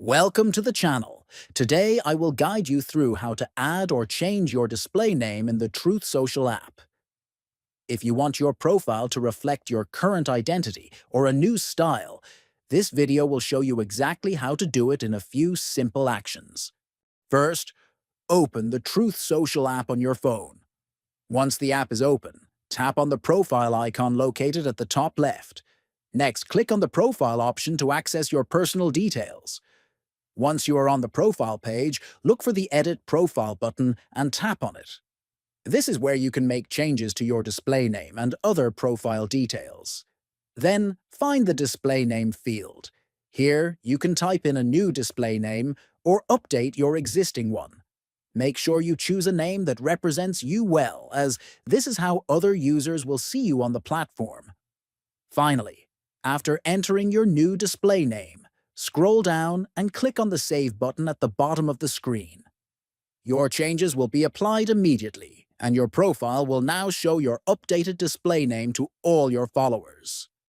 Welcome to the channel. Today I will guide you through how to add or change your display name in the Truth Social app. If you want your profile to reflect your current identity or a new style, this video will show you exactly how to do it in a few simple actions. First, open the Truth Social app on your phone. Once the app is open, tap on the profile icon located at the top left. Next, click on the profile option to access your personal details. Once you are on the profile page, look for the Edit Profile button and tap on it. This is where you can make changes to your display name and other profile details. Then, find the display name field. Here, you can type in a new display name or update your existing one. Make sure you choose a name that represents you well, as this is how other users will see you on the platform. Finally, after entering your new display name, scroll down and click on the Save button at the bottom of the screen. Your changes will be applied immediately, and your profile will now show your updated display name to all your followers.